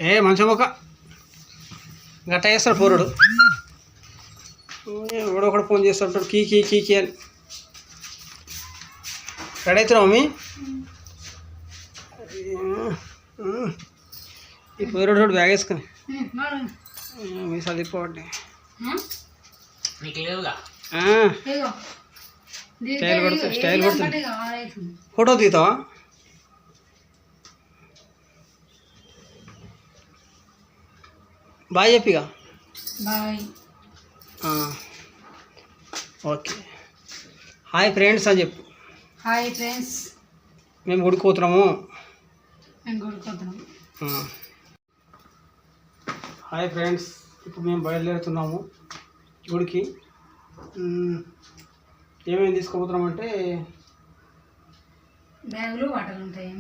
ఏ మంచి మొక్క గట్ట చేస్తాడు పోరుడు ఎవడొకడు ఫోన్ చేస్తుంటాడు కీ కీ కీ కీ అని రెడీ అవుతున్నావు మమ్మీ ఈ పోరుడు బ్యాగ్ వేసుకుని మీ చదివిపోండి స్టైల్ కొడుతుంది ఫోటో తీతావా బాయ్ చెప్పిగా ఓకే హాయ్ ఫ్రెండ్స్ అని చెప్పు హాయ్ ఫ్రెండ్స్ మేము గుడిపోతున్నాము హాయ్ ఫ్రెండ్స్ ఇప్పుడు మేము బయలుదేరుతున్నాము గుడికి ఏమేమి తీసుకోపోతున్నామంటే బ్యాగులు వాటర్ ఉంటాయి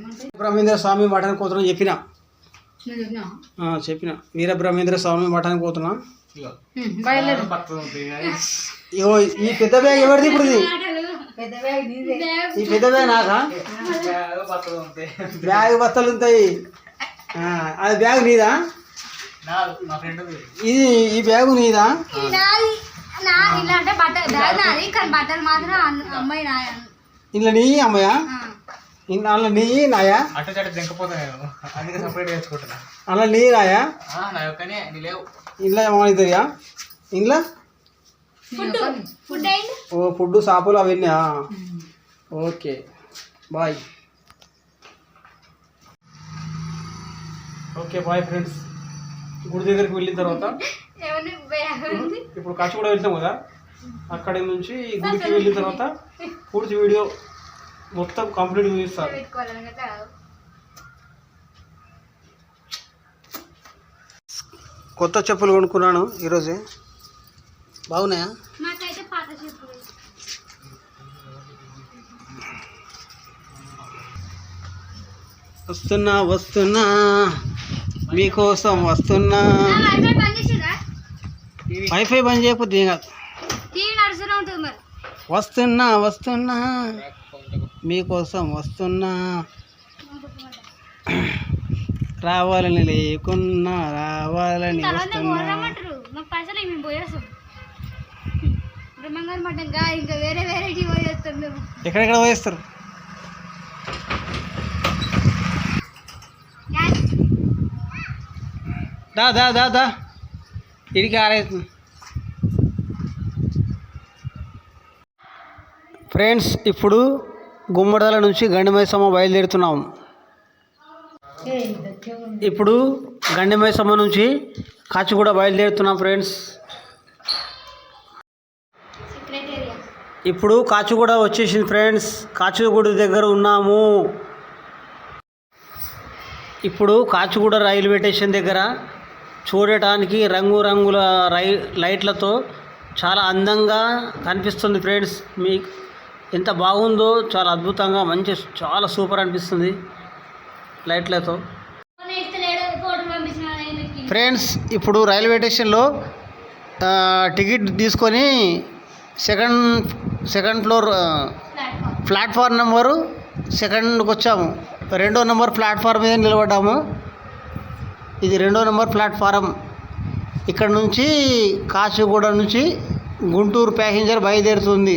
బ్రహ్మేంద్ర స్వామి మఠానికి పోతున్నాం చెప్పిన వీరబ్రహ్మేంద్ర స్వామి మఠానికి పోతున్నా ఈ పెద్ద బ్యాగ్ ఎవరిది ఇప్పుడు ఈ పెద్ద బ్యాగ్ నాకా బ్యాగ్ బత్తలు ఉంటాయి అది బ్యాగ్ నీదా ఇది ఈ బ్యాగు నీదా ఇంట్లో నీ అమ్మాయా అలా నీ నాయా అలా నీ రాయా ఇంట్లో ఏమవుతుందా ఇంట్లో ఓ ఫుడ్ షాపులు అవన్నీ okay bye okay bye friends గుడి దగ్గరికి వెళ్ళిన తర్వాత ఇప్పుడు కాచిగూడ వెళ్తాం కదా అక్కడి నుంచి గుడికి వెళ్ళిన తర్వాత పూర్తి వీడియో మొత్తం కంప్లీట్ చూపిస్తారు కొత్త చెప్పులు కొనుక్కున్నాను ఈరోజే బాగున్నాయా వస్తున్నా వస్తున్నా మీకోసం వస్తున్నా వైఫై బంద్ చేయకపోతే ఏం కాదు వస్తున్నా వస్తున్నా మీకోసం వస్తున్నా రావాలని లేకున్నా రావాలని వస్తున్నా ఎక్కడెక్కడ పోయేస్తారు దా దా దా దా ఇడికి ఆరైతుంది ఫ్రెండ్స్ ఇప్పుడు గుమ్మడిదల నుంచి గండిమైసమ్మ బయలుదేరుతున్నాం ఇప్పుడు గండిమైసమ్మ నుంచి కాచిగూడ బయలుదేరుతున్నాం ఫ్రెండ్స్ ఇప్పుడు కాచిగూడ వచ్చేసింది ఫ్రెండ్స్ కాచిగూడ దగ్గర ఉన్నాము ఇప్పుడు కాచిగూడ రైల్వే స్టేషన్ దగ్గర చూడటానికి రంగురంగుల లైట్లతో చాలా అందంగా కనిపిస్తుంది ఫ్రెండ్స్ మీకు ఎంత బాగుందో చాలా అద్భుతంగా మంచి చాలా సూపర్ అనిపిస్తుంది లైట్లతో ఫ్రెండ్స్ ఇప్పుడు రైల్వే స్టేషన్లో టికెట్ తీసుకొని సెకండ్ ఫ్లోర్ ప్లాట్ఫామ్ నెంబరు సెకండ్కి వచ్చాము 2వ నెంబర్ ప్లాట్ఫామ్ మీద నిలబడ్డాము ఇది 2వ నెంబర్ ప్లాట్ఫారం ఇక్కడ నుంచి కాచిగూడ నుంచి గుంటూరు ప్యాసింజర్ బయలుదేరుతుంది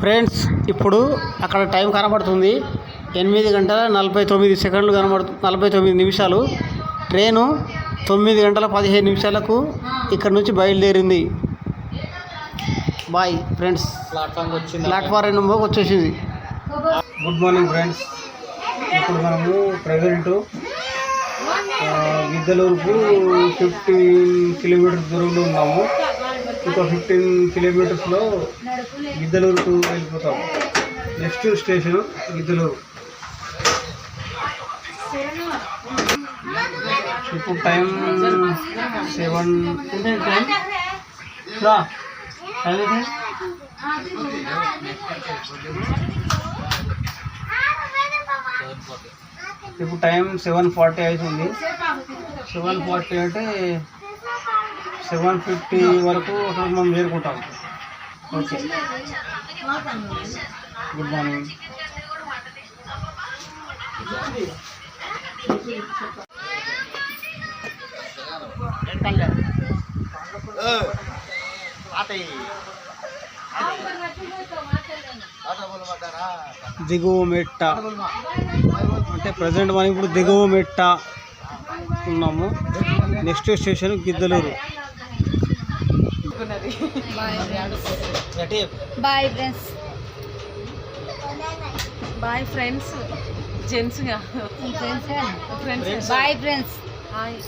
ఫ్రెండ్స్ ఇప్పుడు అక్కడ టైం కనబడుతుంది 8:49 49 నిమిషాలు ట్రైను 9:15 ఇక్కడ నుంచి బయలుదేరింది బాయ్ ఫ్రెండ్స్ ప్లాట్ఫారం నెంబర్కి వచ్చేసింది గుడ్ మార్నింగ్ ఫ్రెండ్స్ ఇప్పుడు మనము ప్రజెంట్ గిద్దలూరుకు 15 కిలోమీటర్స్ దూరంలో ఉన్నాము ఇంకా 15 కిలోమీటర్స్లో గిద్దలూరుకు వెళ్ళిపోతాం నెక్స్ట్ స్టేషన్ గిద్దలూరు ఇప్పుడు టైం 7:40 అవుతుంది 7:40 అంటే 7:50 వరకు మనం చేరుకుంటాం ఓకే గుడ్ మార్నింగ్ దిగువ మెట్ట అంటే ప్రజెంట్ మనం ఇప్పుడు దిగువ మెట్ట ఉన్నాము. Next station Giddalur. Bye friends. Bye friends. జెంట్స్గా ఫ్రెండ్స్ బాయ్ ఫ్రెండ్స్.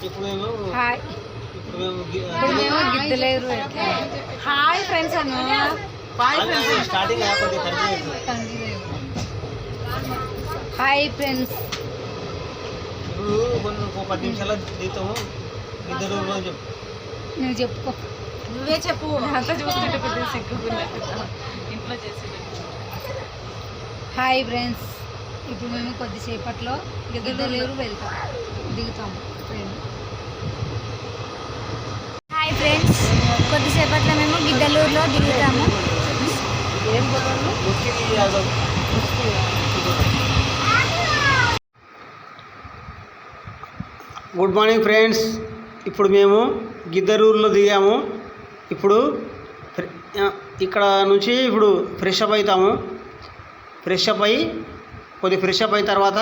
ఇప్పుడు మేము హాయ్. ఇప్పుడు మేము గిద్దలేరు. హాయ్ ఫ్రెండ్స్ అను. Bye friends. Starting hi friends. ఇప్పుడు కొన్ని 10 నిమిషాలు దిగుతాము గిద్దలూరులో అని చెప్పు. నువ్వు చెప్పుకో. నువ్వే చెప్పు. అంతా చూస్తుంటే కొద్దిగా సిగ్గుకున్నట్టు ఇంట్లో చేసి. Hi friends. ఇప్పుడు మేము కొద్దిసేపట్లో గిద్దలేరు వెళ్తాం, దిగుతాము. Hi friends. కొద్దిసేపట్లో మేము గిద్దలూరులో దిగుతాము. Good morning friends. ఇప్పుడు మేము గిద్దలూరులో దిగాము. ఇప్పుడు ఇక్కడ నుంచి ఇప్పుడు ఫ్రెష్ అప్ అవుతాము. ఫ్రెష్ అప్ అయిన తర్వాత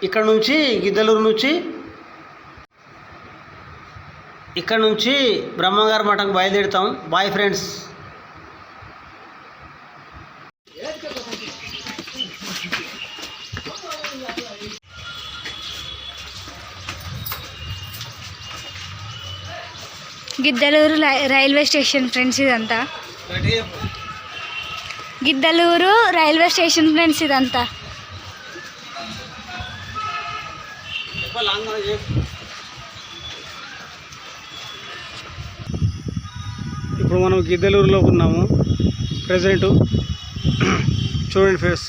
ఇక్కడ నుంచి గిద్దలూరు నుంచి బ్రహ్మంగారి మఠంకి బయలుదేరుతాం. Bye friends. Giddalur railway station friends ఇదంతా. గిద్దలూరు రైల్వే స్టేషన్ ఫ్రెండ్స్ ఇదంతా. ఇప్పుడు మనం గిద్దలూరులో ఉన్నాము ప్రజెంటు. చూడండి ఫ్రెండ్స్,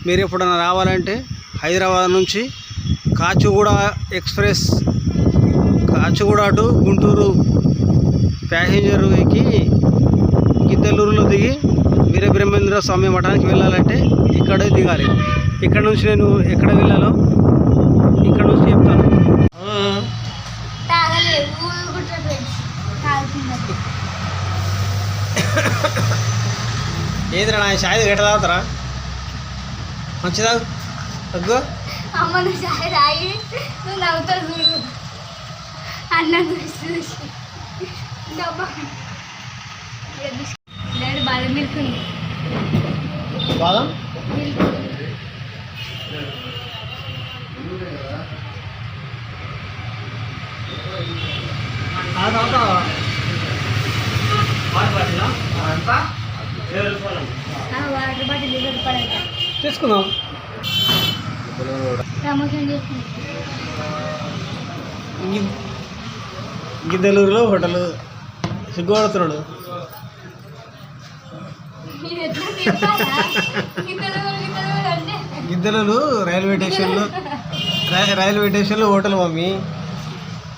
మీరు ఎప్పుడైనా రావాలంటే హైదరాబాద్ నుంచి Kacheguda express, Kacheguda to Guntur passenger ఎక్కి గిద్దలూరులో దిగి వీరబ్రహ్మేంద్ర స్వామి మఠానికి వెళ్ళాలంటే ఇక్కడే దిగాలి. ఇక్కడ నుంచి నేను ఎక్కడ వెళ్ళాలో ఇక్కడ నుంచి చెప్తాను. ఏదిరా నా షాయి గట్ట తాగుతారా? మంచిదా తగ్గు. అమ్మ చాయ్ తాగి నువ్వు నవ్వుతావు చూడు. అన్నం చూసి లేదు బాదం మిల్క్ ఉంది. బాదం మిల్క్ వాటర్ బాటిల్ 20 రూపాయలు తీసుకుందాం. ప్రమోషన్ చేస్తుంది. గిద్దలూరులో హోటల్ సిగ్గుపడుతున్నాడు. గిద్దలూరు రైల్వే స్టేషన్లో హోటల్ మమ్మీ,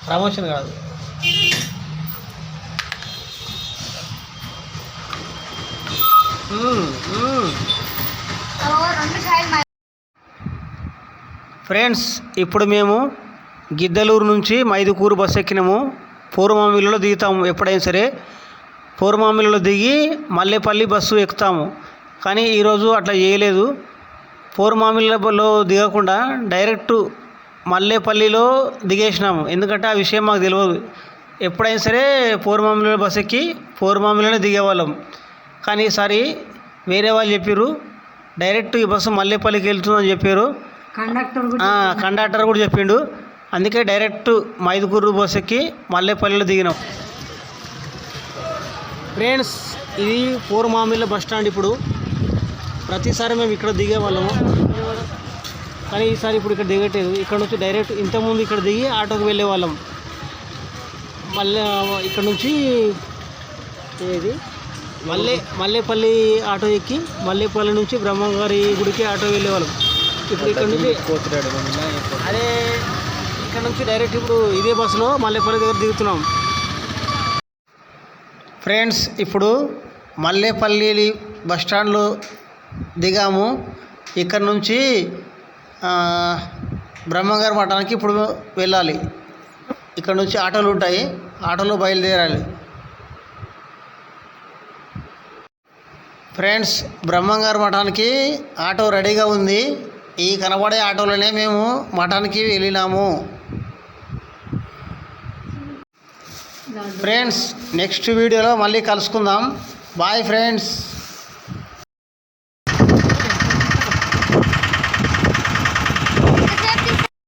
ప్రమోషన్ కాదు. ఫ్రెండ్స్, ఇప్పుడు మేము గిద్దలూరు నుంచి మైదుకూరు బస్సు ఎక్కినాము. పూర్వమామిలలో దిగుతాము. ఎప్పుడైనా సరే పూర్వమామిలలో దిగి మల్లేపల్లి బస్సు ఎక్కుతాము. కానీ ఈరోజు అట్లా చేయలేదు. పూర్వమామిలలో దిగకుండా డైరెక్ట్ మల్లేపల్లిలో దిగేసినాము. ఎందుకంటే ఆ విషయం మాకు తెలియదు. ఎప్పుడైనా సరే పూర్వమామిలలో బస్సు ఎక్కి పూర్వమామిలోనే దిగేవాళ్ళం. కానీ ఈసారి వేరే వాళ్ళు చెప్పారు డైరెక్ట్ ఈ బస్సు మల్లేపల్లికి వెళ్తుందని చెప్పారు. కండక్టర్ కూడా చెప్పిండు. అందుకే డైరెక్ట్ మైదుకూరు బస్సు ఎక్కి మల్లేపల్లిలో దిగినాం. ఫ్రెండ్స్, ఇది పూర్వమామిళ్ళ బస్ స్టాండ్. ఇప్పుడు ప్రతిసారి మేము ఇక్కడ దిగేవాళ్ళము, కానీ ఈసారి ఇప్పుడు ఇక్కడ దిగట్లేదు. ఇక్కడ నుంచి డైరెక్ట్ ఇంతకుముందు ఇక్కడ దిగి ఆటోకి వెళ్ళేవాళ్ళం. మళ్ళీ ఇక్కడ నుంచి ఏది మల్లేపల్లి ఆటో ఎక్కి మల్లేపల్లి నుంచి బ్రహ్మంగారి గుడికి ఆటో వెళ్ళేవాళ్ళం. ఇప్పుడు ఇక్కడ నుంచి అదే ఇక్కడ నుంచి డైరెక్ట్ ఇప్పుడు ఇదే బస్సులో మల్లేపల్లి దగ్గర దిగుతున్నాం. ఫ్రెండ్స్, ఇప్పుడు మల్లేపల్లి బస్ స్టాండ్లో దిగాము. ఇక్కడ నుంచి బ్రహ్మంగారి మఠానికి ఇప్పుడు వెళ్ళాలి. ఇక్కడ నుంచి ఆటోలు ఉంటాయి, ఆటోలో బయలుదేరాలి. ఫ్రెండ్స్, బ్రహ్మంగారి మఠానికి ఆటో రెడీగా ఉంది. ఈ కనబడే ఆటోలోనే మేము మఠానికి వెళ్ళినాము. ఫ్రెండ్స్, నెక్స్ట్ వీడియోలో మళ్ళీ కలుసుకుందాం. Bye friends.